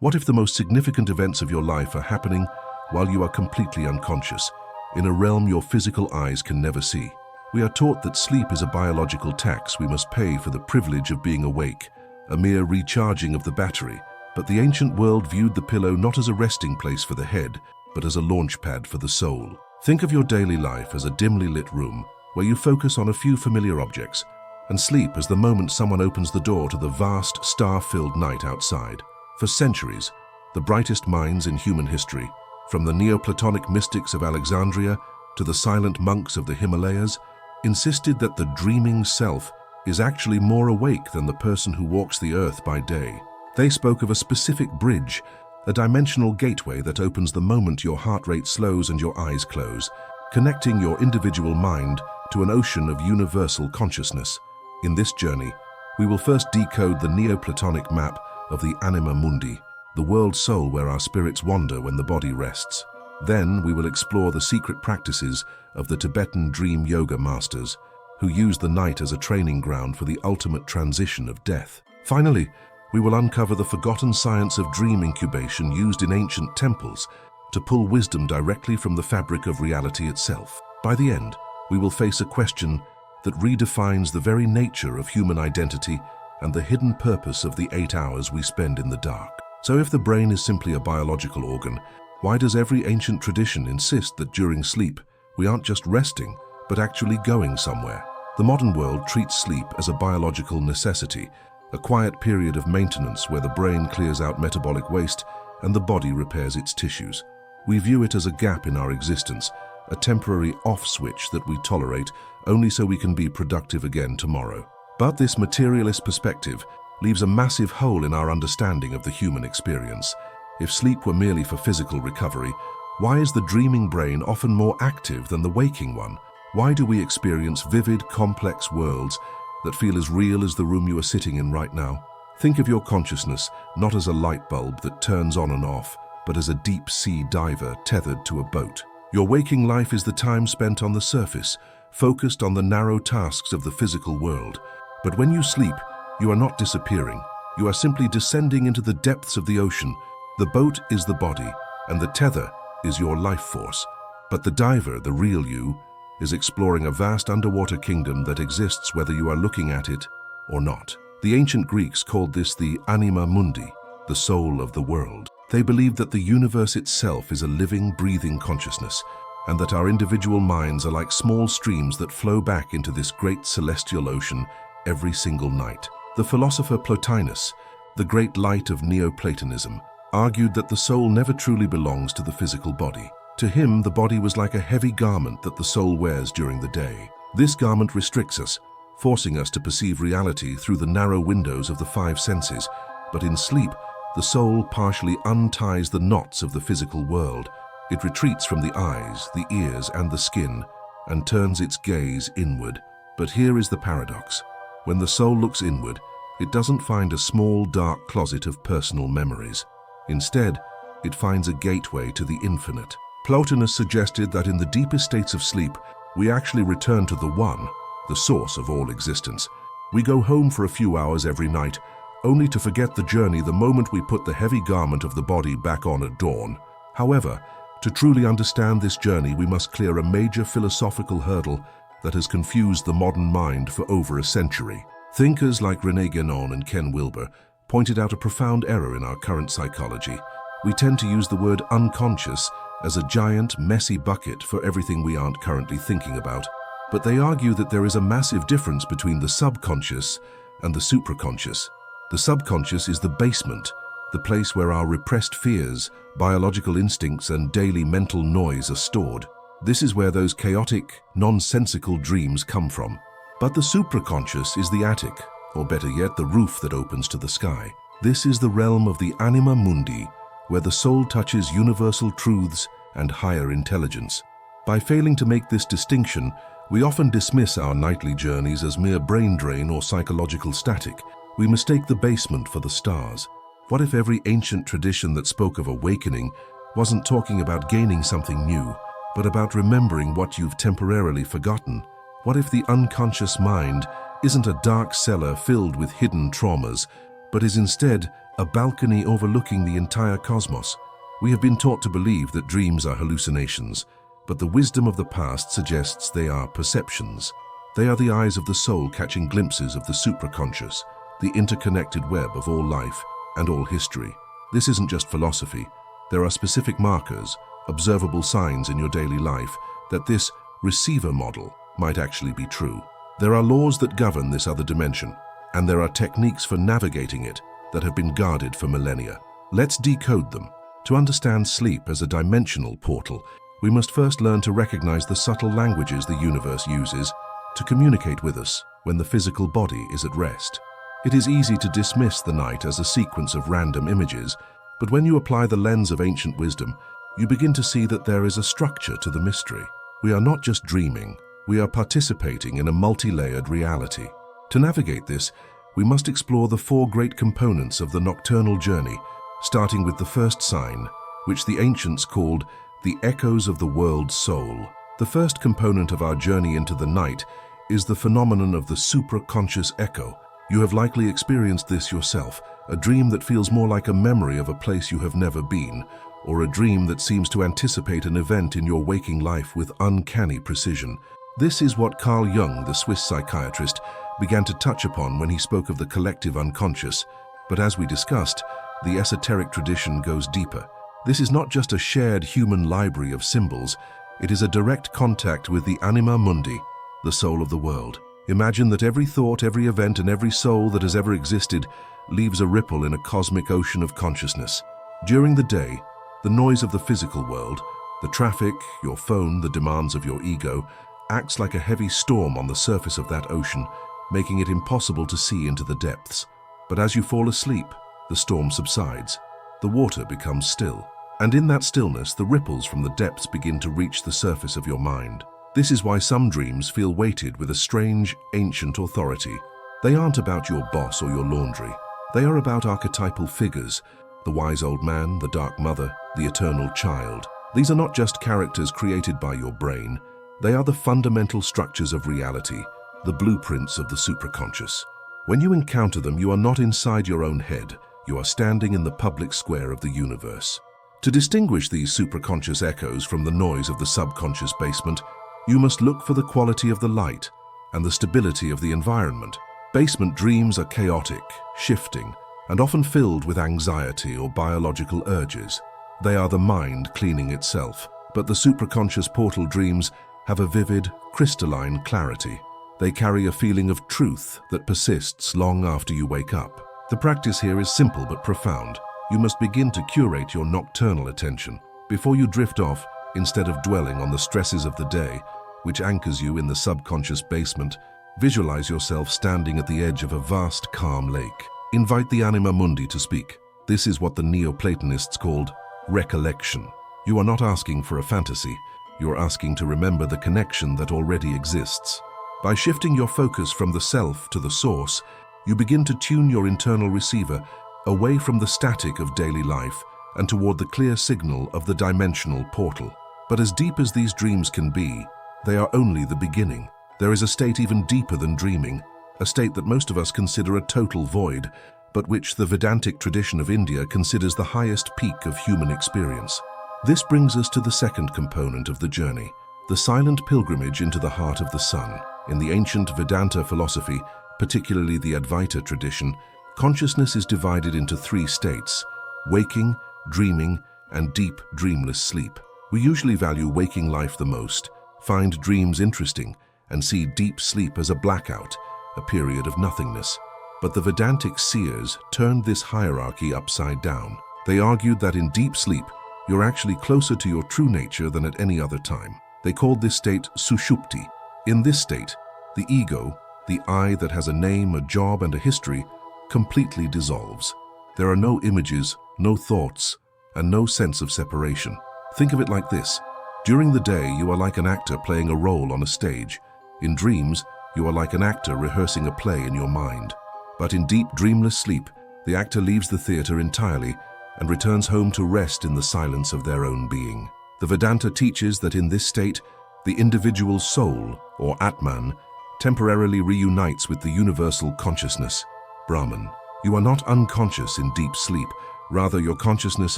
What if the most significant events of your life are happening while you are completely unconscious, in a realm your physical eyes can never see? We are taught that sleep is a biological tax we must pay for the privilege of being awake, a mere recharging of the battery. But the ancient world viewed the pillow not as a resting place for the head, but as a launch pad for the soul. Think of your daily life as a dimly lit room where you focus on a few familiar objects, and sleep as the moment someone opens the door to the vast, star-filled night outside. For centuries, the brightest minds in human history, from the Neoplatonic mystics of Alexandria to the silent monks of the Himalayas, insisted that the dreaming self is actually more awake than the person who walks the earth by day. They spoke of a specific bridge, a dimensional gateway that opens the moment your heart rate slows and your eyes close, connecting your individual mind to an ocean of universal consciousness. In this journey, we will first decode the Neoplatonic map of the anima mundi, the world soul where our spirits wander when the body rests. Then we will explore the secret practices of the Tibetan dream yoga masters, who use the night as a training ground for the ultimate transition of death. Finally, we will uncover the forgotten science of dream incubation used in ancient temples to pull wisdom directly from the fabric of reality itself. By the end, we will face a question that redefines the very nature of human identity and the hidden purpose of the 8 hours we spend in the dark. So if the brain is simply a biological organ, why does every ancient tradition insist that during sleep we aren't just resting, but actually going somewhere? The modern world treats sleep as a biological necessity, a quiet period of maintenance where the brain clears out metabolic waste and the body repairs its tissues. We view it as a gap in our existence, a temporary off switch that we tolerate only so we can be productive again tomorrow. But this materialist perspective leaves a massive hole in our understanding of the human experience. If sleep were merely for physical recovery, why is the dreaming brain often more active than the waking one? Why do we experience vivid, complex worlds that feel as real as the room you are sitting in right now? Think of your consciousness not as a light bulb that turns on and off, but as a deep-sea diver tethered to a boat. Your waking life is the time spent on the surface, focused on the narrow tasks of the physical world. But when you sleep, you are not disappearing. You are simply descending into the depths of the ocean. The boat is the body, and the tether is your life force. But the diver, the real you, is exploring a vast underwater kingdom that exists whether you are looking at it or not. The ancient Greeks called this the anima mundi, the soul of the world. They believed that the universe itself is a living, breathing consciousness, and that our individual minds are like small streams that flow back into this great celestial ocean every single night. The philosopher Plotinus, the great light of Neoplatonism, argued that the soul never truly belongs to the physical body. To him, the body was like a heavy garment that the soul wears during the day. This garment restricts us, forcing us to perceive reality through the narrow windows of the 5 senses. But in sleep, the soul partially unties the knots of the physical world. It retreats from the eyes, the ears, and the skin, and turns its gaze inward. But here is the paradox. When the soul looks inward, it doesn't find a small, dark closet of personal memories. Instead, it finds a gateway to the infinite. Plotinus suggested that in the deepest states of sleep, we actually return to the One, the source of all existence. We go home for a few hours every night, only to forget the journey the moment we put the heavy garment of the body back on at dawn. However, to truly understand this journey, we must clear a major philosophical hurdle that has confused the modern mind for over a century. Thinkers like René Guénon and Ken Wilber pointed out a profound error in our current psychology. We tend to use the word unconscious as a giant, messy bucket for everything we aren't currently thinking about. But they argue that there is a massive difference between the subconscious and the supraconscious. The subconscious is the basement, the place where our repressed fears, biological instincts, and daily mental noise are stored. This is where those chaotic, nonsensical dreams come from. But the supraconscious is the attic, or better yet, the roof that opens to the sky. This is the realm of the anima mundi, where the soul touches universal truths and higher intelligence. By failing to make this distinction, we often dismiss our nightly journeys as mere brain drain or psychological static. We mistake the basement for the stars. What if every ancient tradition that spoke of awakening wasn't talking about gaining something new, but about remembering what you've temporarily forgotten? What if the unconscious mind isn't a dark cellar filled with hidden traumas, but is instead a balcony overlooking the entire cosmos. We have been taught to believe that dreams are hallucinations, but the wisdom of the past suggests they are perceptions. They are the eyes of the soul catching glimpses of the supraconscious, the interconnected web of all life and all history. This isn't just philosophy. There are specific markers, observable signs in your daily life that this receiver model might actually be true. There are laws that govern this other dimension, and there are techniques for navigating it that have been guarded for millennia. Let's decode them. To understand sleep as a dimensional portal, we must first learn to recognize the subtle languages the universe uses to communicate with us when the physical body is at rest. It is easy to dismiss the night as a sequence of random images, but when you apply the lens of ancient wisdom, you begin to see that there is a structure to the mystery. We are not just dreaming, we are participating in a multi-layered reality. To navigate this, we must explore the four great components of the nocturnal journey, starting with the first sign, which the ancients called the echoes of the world's soul. The first component of our journey into the night is the phenomenon of the supraconscious echo. You have likely experienced this yourself, a dream that feels more like a memory of a place you have never been, or a dream that seems to anticipate an event in your waking life with uncanny precision. This is what Carl Jung, the Swiss psychiatrist, began to touch upon when he spoke of the collective unconscious. But as we discussed, the esoteric tradition goes deeper. This is not just a shared human library of symbols, it is a direct contact with the anima mundi, the soul of the world. Imagine that every thought, every event, and every soul that has ever existed leaves a ripple in a cosmic ocean of consciousness. During the day, the noise of the physical world, the traffic, your phone, the demands of your ego, acts like a heavy storm on the surface of that ocean, making it impossible to see into the depths. But as you fall asleep, the storm subsides. The water becomes still. And in that stillness, the ripples from the depths begin to reach the surface of your mind. This is why some dreams feel weighted with a strange, ancient authority. They aren't about your boss or your laundry. They are about archetypal figures, the wise old man, the dark mother, the eternal child. These are not just characters created by your brain. They are the fundamental structures of reality, the blueprints of the supraconscious. When you encounter them, you are not inside your own head. You are standing in the public square of the universe. To distinguish these supraconscious echoes from the noise of the subconscious basement, you must look for the quality of the light and the stability of the environment. Basement dreams are chaotic, shifting, and often filled with anxiety or biological urges. They are the mind cleaning itself. But the supraconscious portal dreams have a vivid, crystalline clarity. They carry a feeling of truth that persists long after you wake up. The practice here is simple but profound. You must begin to curate your nocturnal attention. Before you drift off, instead of dwelling on the stresses of the day, which anchors you in the subconscious basement, visualize yourself standing at the edge of a vast, calm lake. Invite the anima mundi to speak. This is what the Neoplatonists called recollection. You are not asking for a fantasy. You are asking to remember the connection that already exists. By shifting your focus from the self to the source, you begin to tune your internal receiver away from the static of daily life and toward the clear signal of the dimensional portal. But as deep as these dreams can be, they are only the beginning. There is a state even deeper than dreaming, a state that most of us consider a total void, but which the Vedantic tradition of India considers the highest peak of human experience. This brings us to the second component of the journey, the silent pilgrimage into the heart of the sun. In the ancient Vedanta philosophy, particularly the Advaita tradition, consciousness is divided into three states: waking, dreaming, and deep, dreamless sleep. We usually value waking life the most, find dreams interesting, and see deep sleep as a blackout, a period of nothingness. But the Vedantic seers turned this hierarchy upside down. They argued that in deep sleep, you're actually closer to your true nature than at any other time. They called this state sushupti. In this state, the ego, the I that has a name, a job, and a history, completely dissolves. There are no images, no thoughts, and no sense of separation. Think of it like this. During the day, you are like an actor playing a role on a stage. In dreams, you are like an actor rehearsing a play in your mind. But in deep, dreamless sleep, the actor leaves the theater entirely and returns home to rest in the silence of their own being. The Vedanta teaches that in this state, the individual soul, or Atman, temporarily reunites with the universal consciousness, Brahman. You are not unconscious in deep sleep. Rather, your consciousness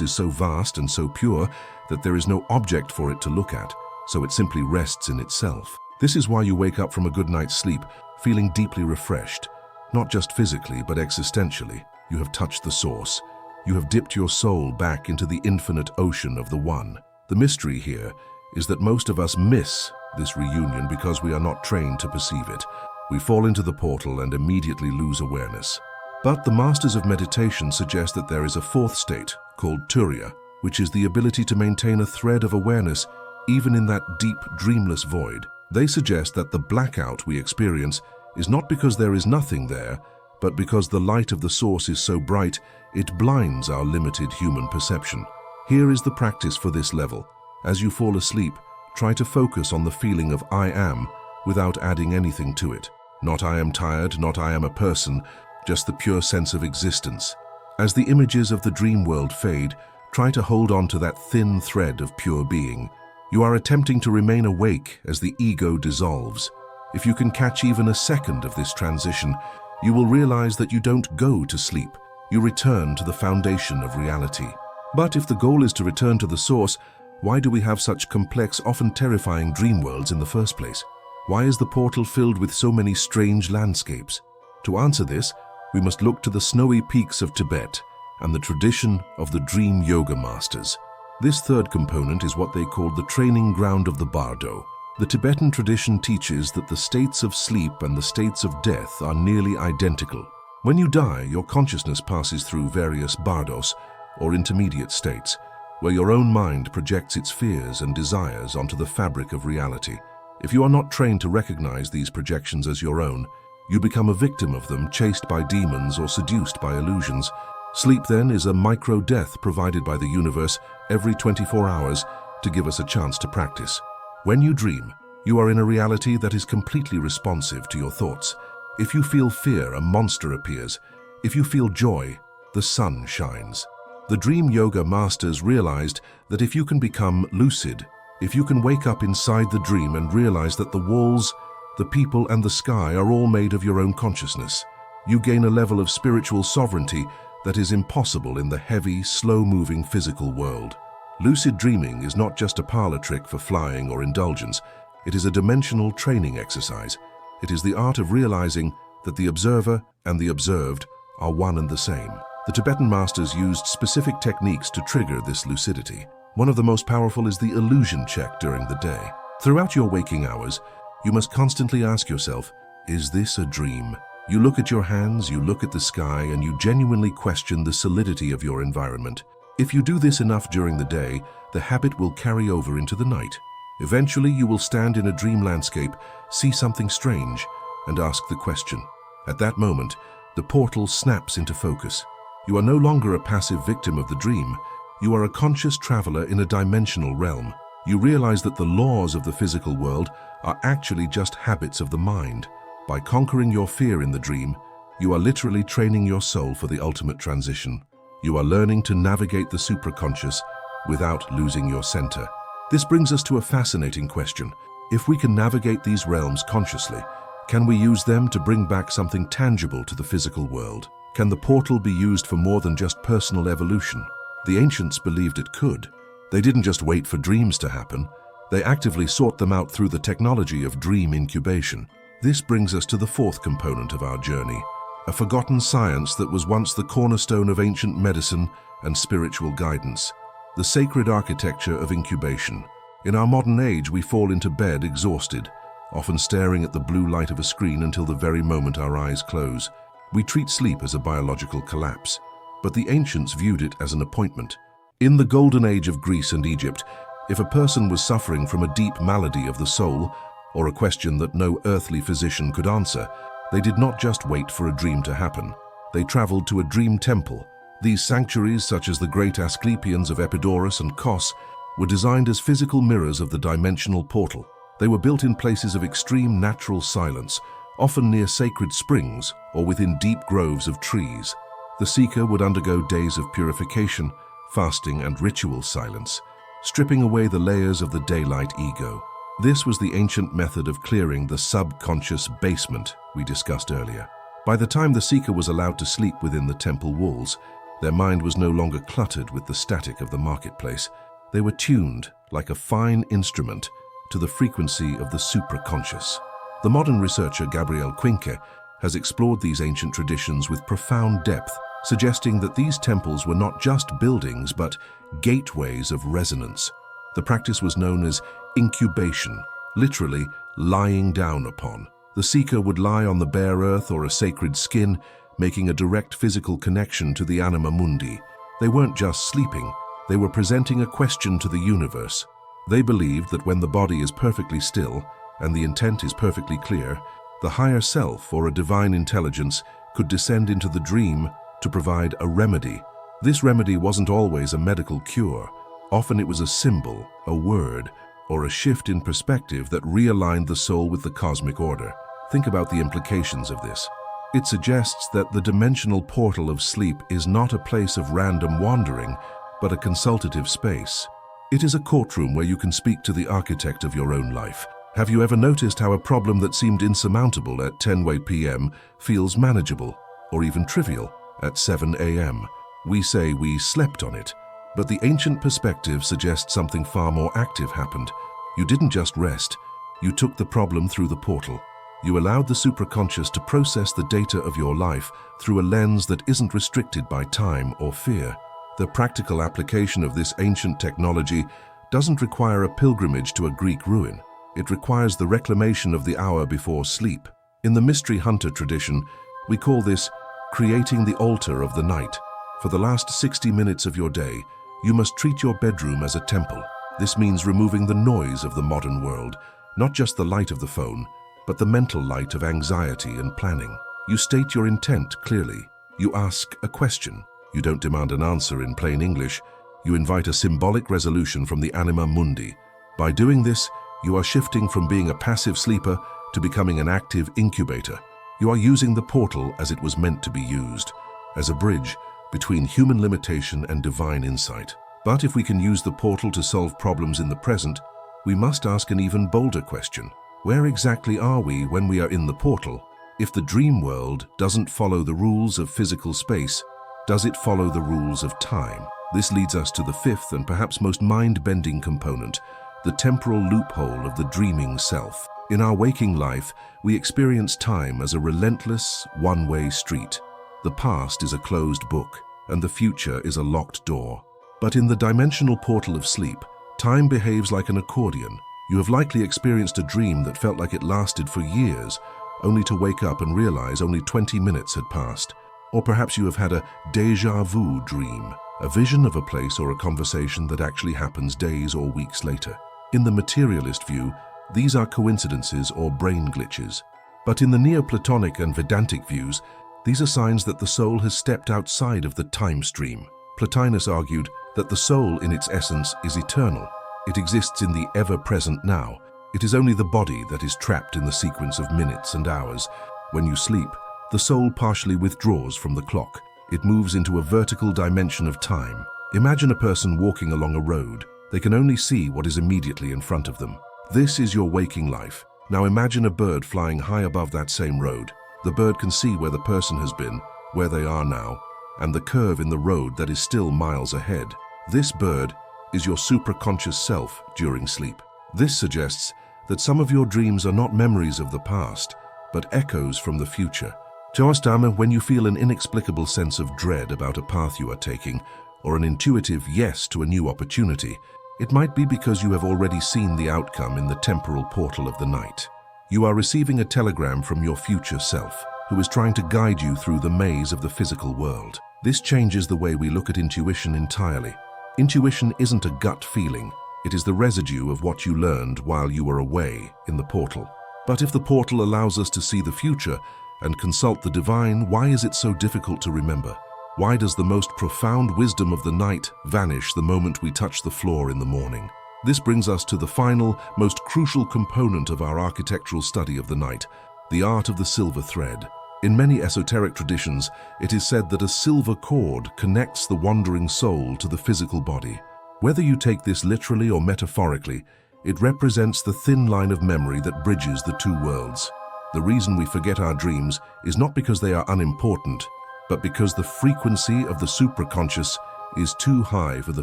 is so vast and so pure that there is no object for it to look at, so it simply rests in itself. This is why you wake up from a good night's sleep feeling deeply refreshed, not just physically but existentially. You have touched the source. You have dipped your soul back into the infinite ocean of the One. The mystery here is that most of us miss this reunion because we are not trained to perceive it. We fall into the portal and immediately lose awareness. But the masters of meditation suggest that there is a fourth state called turiya, which is the ability to maintain a thread of awareness even in that deep, dreamless void. They suggest that the blackout we experience is not because there is nothing there, but because the light of the source is so bright it blinds our limited human perception. Here is the practice for this level. As you fall asleep, try to focus on the feeling of I am without adding anything to it. Not I am tired, not I am a person, just the pure sense of existence. As the images of the dream world fade, try to hold on to that thin thread of pure being. You are attempting to remain awake as the ego dissolves. If you can catch even a second of this transition, you will realize that you don't go to sleep. You return to the foundation of reality. But if the goal is to return to the source, why do we have such complex, often terrifying dream worlds in the first place? Why is the portal filled with so many strange landscapes? To answer this, we must look to the snowy peaks of Tibet and the tradition of the dream yoga masters. This third component is what they call the training ground of the bardo. The Tibetan tradition teaches that the states of sleep and the states of death are nearly identical. When you die, your consciousness passes through various bardos, or intermediate states, where your own mind projects its fears and desires onto the fabric of reality. If you are not trained to recognize these projections as your own, you become a victim of them, chased by demons or seduced by illusions. Sleep, then, is a micro-death provided by the universe every 24 hours to give us a chance to practice. When you dream, you are in a reality that is completely responsive to your thoughts. If you feel fear, a monster appears. If you feel joy, the sun shines. The dream yoga masters realized that if you can become lucid, if you can wake up inside the dream and realize that the walls, the people, and the sky are all made of your own consciousness, you gain a level of spiritual sovereignty that is impossible in the heavy, slow-moving physical world. Lucid dreaming is not just a parlor trick for flying or indulgence. It is a dimensional training exercise. It is the art of realizing that the observer and the observed are one and the same. The Tibetan masters used specific techniques to trigger this lucidity. One of the most powerful is the illusion check during the day. Throughout your waking hours, you must constantly ask yourself, is this a dream? You look at your hands, you look at the sky, and you genuinely question the solidity of your environment. If you do this enough during the day, the habit will carry over into the night. Eventually, you will stand in a dream landscape, see something strange, and ask the question. At that moment, the portal snaps into focus. You are no longer a passive victim of the dream. You are a conscious traveler in a dimensional realm. You realize that the laws of the physical world are actually just habits of the mind. By conquering your fear in the dream, you are literally training your soul for the ultimate transition. You are learning to navigate the supraconscious without losing your center. This brings us to a fascinating question. If we can navigate these realms consciously, can we use them to bring back something tangible to the physical world? Can the portal be used for more than just personal evolution? The ancients believed it could. They didn't just wait for dreams to happen. They actively sought them out through the technology of dream incubation. This brings us to the fourth component of our journey, a forgotten science that was once the cornerstone of ancient medicine and spiritual guidance, the sacred architecture of incubation. In our modern age, we fall into bed exhausted, often staring at the blue light of a screen until the very moment our eyes close. We treat sleep as a biological collapse, but the ancients viewed it as an appointment. In the golden age of Greece and Egypt, if a person was suffering from a deep malady of the soul, or a question that no earthly physician could answer, they did not just wait for a dream to happen. They traveled to a dream temple. These sanctuaries, such as the great Asclepions of Epidaurus and Kos, were designed as physical mirrors of the dimensional portal. They were built in places of extreme natural silence, often near sacred springs or within deep groves of trees. The seeker would undergo days of purification, fasting, and ritual silence, stripping away the layers of the daylight ego. This was the ancient method of clearing the subconscious basement we discussed earlier. By the time the seeker was allowed to sleep within the temple walls, their mind was no longer cluttered with the static of the marketplace. They were tuned, like a fine instrument, to the frequency of the supraconscious. The modern researcher Gabriel Quinque has explored these ancient traditions with profound depth, suggesting that these temples were not just buildings but gateways of resonance. The practice was known as incubation, literally lying down upon. The seeker would lie on the bare earth or a sacred skin, making a direct physical connection to the anima mundi. They weren't just sleeping, they were presenting a question to the universe. They believed that when the body is perfectly still and the intent is perfectly clear, the higher self or a divine intelligence could descend into the dream to provide a remedy. This remedy wasn't always a medical cure. Often it was a symbol, a word, or a shift in perspective that realigned the soul with the cosmic order. Think about the implications of this. It suggests that the dimensional portal of sleep is not a place of random wandering, but a consultative space. It is a courtroom where you can speak to the architect of your own life. Have you ever noticed how a problem that seemed insurmountable at 10 p.m. feels manageable, or even trivial, at 7 a.m.? We say we slept on it, but the ancient perspective suggests something far more active happened. You didn't just rest, you took the problem through the portal. You allowed the supraconscious to process the data of your life through a lens that isn't restricted by time or fear. The practical application of this ancient technology doesn't require a pilgrimage to a Greek ruin. It requires the reclamation of the hour before sleep. In the mystery hunter tradition, we call this creating the altar of the night. For the last 60 minutes of your day, you must treat your bedroom as a temple. This means removing the noise of the modern world, not just the light of the phone, but the mental light of anxiety and planning. You state your intent clearly. You ask a question. You don't demand an answer in plain English. You invite a symbolic resolution from the anima mundi. By doing this, you are shifting from being a passive sleeper to becoming an active incubator. You are using the portal as it was meant to be used, as a bridge between human limitation and divine insight. But if we can use the portal to solve problems in the present, we must ask an even bolder question. Where exactly are we when we are in the portal? If the dream world doesn't follow the rules of physical space, does it follow the rules of time? This leads us to the fifth and perhaps most mind-bending component, the temporal loophole of the dreaming self. In our waking life, we experience time as a relentless, one-way street. The past is a closed book, and the future is a locked door. But in the dimensional portal of sleep, time behaves like an accordion. You have likely experienced a dream that felt like it lasted for years, only to wake up and realize only 20 minutes had passed. Or perhaps you have had a déjà vu dream, a vision of a place or a conversation that actually happens days or weeks later. In the materialist view, these are coincidences or brain glitches. But in the Neoplatonic and Vedantic views, these are signs that the soul has stepped outside of the time stream. Plotinus argued that the soul in its essence is eternal. It exists in the ever-present now. It is only the body that is trapped in the sequence of minutes and hours. When you sleep, the soul partially withdraws from the clock. It moves into a vertical dimension of time. Imagine a person walking along a road. They can only see what is immediately in front of them. This is your waking life. Now imagine a bird flying high above that same road. The bird can see where the person has been, where they are now, and the curve in the road that is still miles ahead. This bird is your supraconscious self during sleep. This suggests that some of your dreams are not memories of the past, but echoes from the future. Joastama, when you feel an inexplicable sense of dread about a path you are taking, or an intuitive yes to a new opportunity, it might be because you have already seen the outcome in the temporal portal of the night. You are receiving a telegram from your future self, who is trying to guide you through the maze of the physical world. This changes the way we look at intuition entirely. Intuition isn't a gut feeling. It is the residue of what you learned while you were away in the portal. But if the portal allows us to see the future and consult the divine, why is it so difficult to remember? Why does the most profound wisdom of the night vanish the moment we touch the floor in the morning? This brings us to the final, most crucial component of our architectural study of the night, the art of the silver thread. In many esoteric traditions, it is said that a silver cord connects the wandering soul to the physical body. Whether you take this literally or metaphorically, it represents the thin line of memory that bridges the two worlds. The reason we forget our dreams is not because they are unimportant, but because the frequency of the supraconscious is too high for the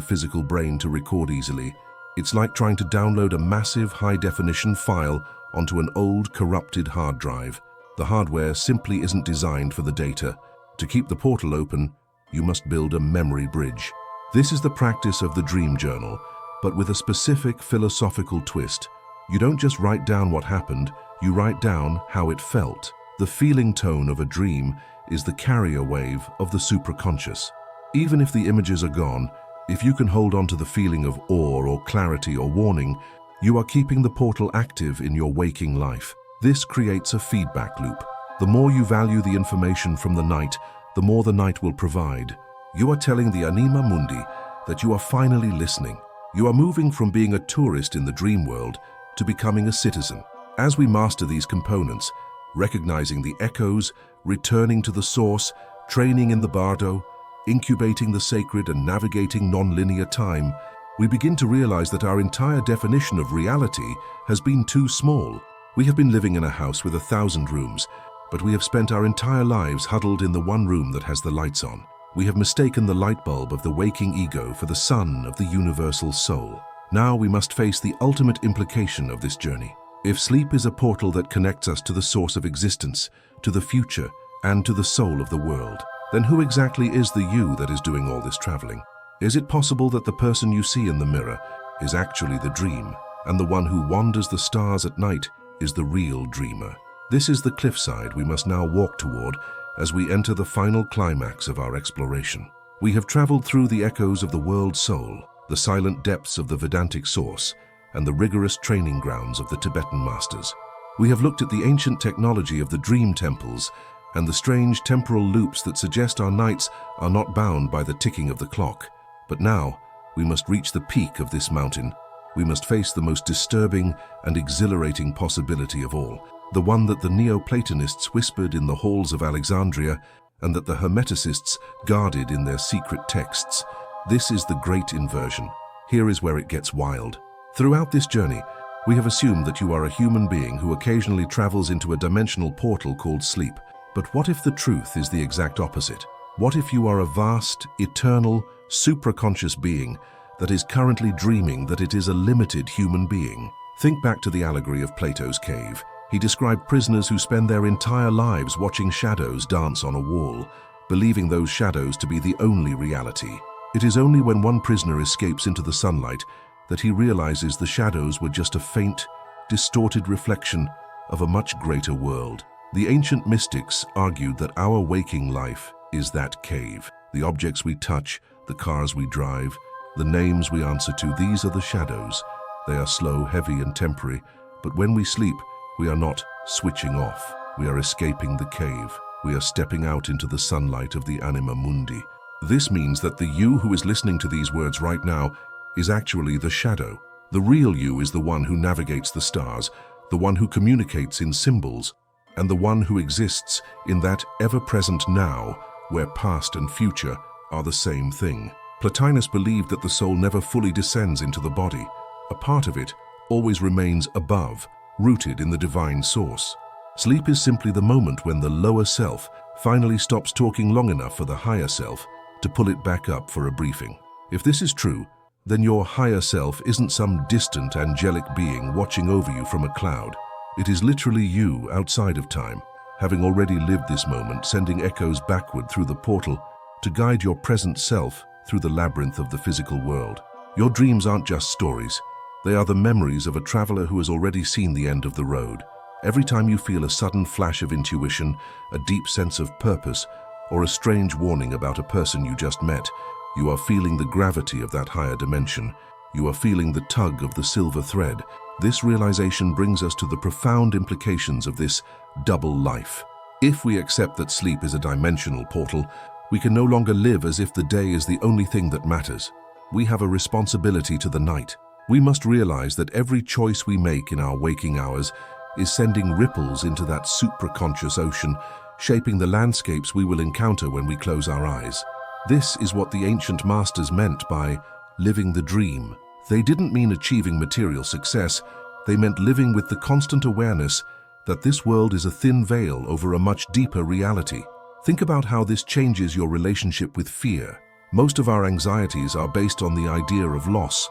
physical brain to record easily. It's like trying to download a massive high-definition file onto an old, corrupted hard drive. The hardware simply isn't designed for the data. To keep the portal open, you must build a memory bridge. This is the practice of the dream journal, but with a specific philosophical twist. You don't just write down what happened, you write down how it felt. The feeling tone of a dream is the carrier wave of the supraconscious. Even if the images are gone, if you can hold on to the feeling of awe or clarity or warning, you are keeping the portal active in your waking life. This creates a feedback loop. The more you value the information from the night, the more the night will provide. You are telling the anima mundi that you are finally listening. You are moving from being a tourist in the dream world to becoming a citizen. As we master these components, recognizing the echoes, returning to the source, training in the bardo, incubating the sacred and navigating non-linear time, we begin to realize that our entire definition of reality has been too small. We have been living in a house with 1,000 rooms, but we have spent our entire lives huddled in the one room that has the lights on. We have mistaken the light bulb of the waking ego for the sun of the universal soul. Now we must face the ultimate implication of this journey. If sleep is a portal that connects us to the source of existence, to the future, and to the soul of the world, then who exactly is the you that is doing all this traveling? Is it possible that the person you see in the mirror is actually the dream, and the one who wanders the stars at night is the real dreamer? This is the cliffside we must now walk toward as we enter the final climax of our exploration. We have traveled through the echoes of the world soul, the silent depths of the Vedantic source, and the rigorous training grounds of the Tibetan masters. We have looked at the ancient technology of the dream temples and the strange temporal loops that suggest our nights are not bound by the ticking of the clock. But now, we must reach the peak of this mountain. We must face the most disturbing and exhilarating possibility of all, the one that the Neoplatonists whispered in the halls of Alexandria and that the Hermeticists guarded in their secret texts. This is the great inversion. Here is where it gets wild. Throughout this journey, we have assumed that you are a human being who occasionally travels into a dimensional portal called sleep. But what if the truth is the exact opposite? What if you are a vast, eternal, supraconscious being that is currently dreaming that it is a limited human being? Think back to the allegory of Plato's cave. He described prisoners who spend their entire lives watching shadows dance on a wall, believing those shadows to be the only reality. It is only when one prisoner escapes into the sunlight that he realizes the shadows were just a faint, distorted reflection of a much greater world. The ancient mystics argued that our waking life is that cave. The objects we touch, the cars we drive, the names we answer to, these are the shadows. They are slow, heavy, and temporary, but when we sleep, we are not switching off. We are escaping the cave. We are stepping out into the sunlight of the anima mundi. This means that the you who is listening to these words right now is actually the shadow. The real you is the one who navigates the stars, the one who communicates in symbols, and the one who exists in that ever-present now where past and future are the same thing. Plotinus believed that the soul never fully descends into the body. A part of it always remains above, rooted in the divine source. Sleep is simply the moment when the lower self finally stops talking long enough for the higher self to pull it back up for a briefing. If this is true, then your higher self isn't some distant angelic being watching over you from a cloud. It is literally you outside of time, having already lived this moment, sending echoes backward through the portal to guide your present self through the labyrinth of the physical world. Your dreams aren't just stories. They are the memories of a traveler who has already seen the end of the road. Every time you feel a sudden flash of intuition, a deep sense of purpose, or a strange warning about a person you just met, you are feeling the gravity of that higher dimension. You are feeling the tug of the silver thread. This realization brings us to the profound implications of this double life. If we accept that sleep is a dimensional portal, we can no longer live as if the day is the only thing that matters. We have a responsibility to the night. We must realize that every choice we make in our waking hours is sending ripples into that supraconscious ocean, shaping the landscapes we will encounter when we close our eyes. This is what the ancient masters meant by living the dream. They didn't mean achieving material success. They meant living with the constant awareness that this world is a thin veil over a much deeper reality. Think about how this changes your relationship with fear. Most of our anxieties are based on the idea of loss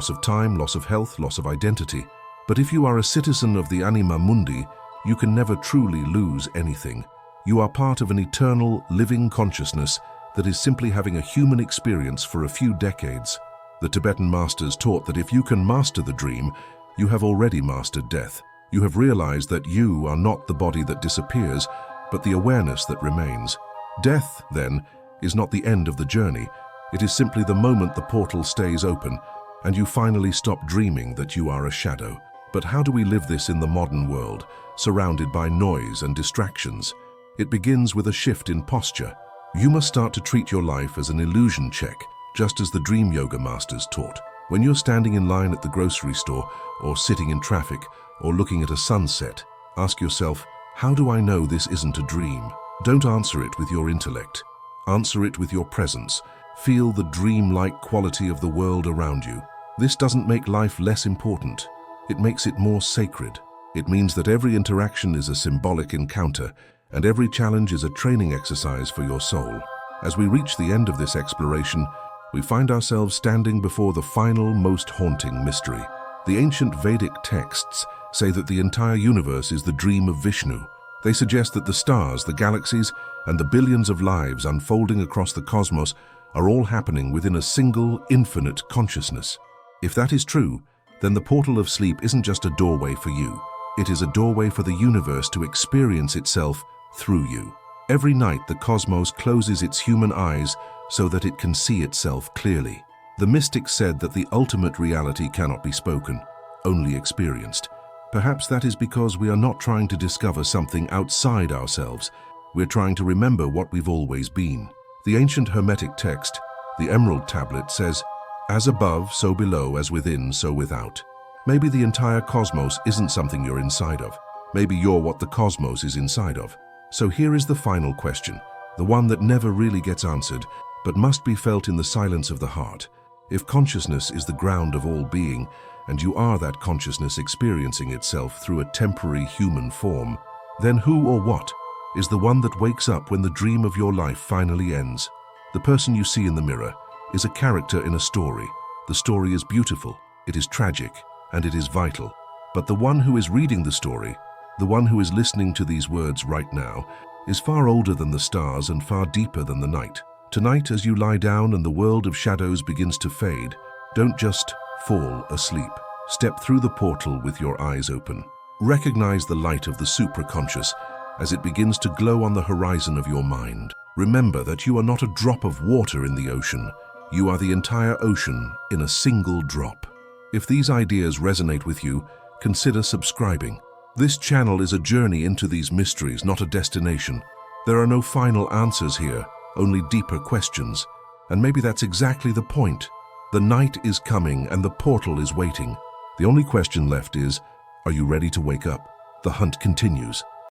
of time, loss of health, loss of identity. But if you are a citizen of the anima mundi, you can never truly lose anything. You are part of an eternal, living consciousness that is simply having a human experience for a few decades. The Tibetan masters taught that if you can master the dream, you have already mastered death. You have realized that you are not the body that disappears, but the awareness that remains. Death, then, is not the end of the journey. It is simply the moment the portal stays open, and you finally stop dreaming that you are a shadow. But how do we live this in the modern world, surrounded by noise and distractions? It begins with a shift in posture. You must start to treat your life as an illusion check, just as the dream yoga masters taught. When you're standing in line at the grocery store, or sitting in traffic, or looking at a sunset, ask yourself, how do I know this isn't a dream? Don't answer it with your intellect. Answer it with your presence. Feel the dream-like quality of the world around you. This doesn't make life less important. It makes it more sacred. It means that every interaction is a symbolic encounter, and every challenge is a training exercise for your soul. As we reach the end of this exploration, we find ourselves standing before the final, most haunting mystery. The ancient Vedic texts say that the entire universe is the dream of Vishnu. They suggest that the stars, the galaxies, and the billions of lives unfolding across the cosmos are all happening within a single, infinite consciousness. If that is true, then the portal of sleep isn't just a doorway for you. It is a doorway for the universe to experience itself through you. Every night, the cosmos closes its human eyes so that it can see itself clearly. The mystics said that the ultimate reality cannot be spoken, only experienced. Perhaps that is because we are not trying to discover something outside ourselves. We're trying to remember what we've always been. The ancient Hermetic text, the Emerald Tablet, says, "As above, so below, as within, so without." Maybe the entire cosmos isn't something you're inside of. Maybe you're what the cosmos is inside of. So here is the final question, the one that never really gets answered, but must be felt in the silence of the heart. If consciousness is the ground of all being, and you are that consciousness experiencing itself through a temporary human form, then who or what is the one that wakes up when the dream of your life finally ends? The person you see in the mirror is a character in a story. The story is beautiful, it is tragic, and it is vital. But the one who is reading the story, the one who is listening to these words right now, is far older than the stars and far deeper than the night. Tonight, as you lie down and the world of shadows begins to fade, don't just fall asleep. Step through the portal with your eyes open. Recognize the light of the supraconscious as it begins to glow on the horizon of your mind. Remember that you are not a drop of water in the ocean. You are the entire ocean in a single drop. If these ideas resonate with you, consider subscribing. This channel is a journey into these mysteries, not a destination. There are no final answers here, only deeper questions. And maybe that's exactly the point. The night is coming and the portal is waiting. The only question left is, are you ready to wake up? The hunt continues.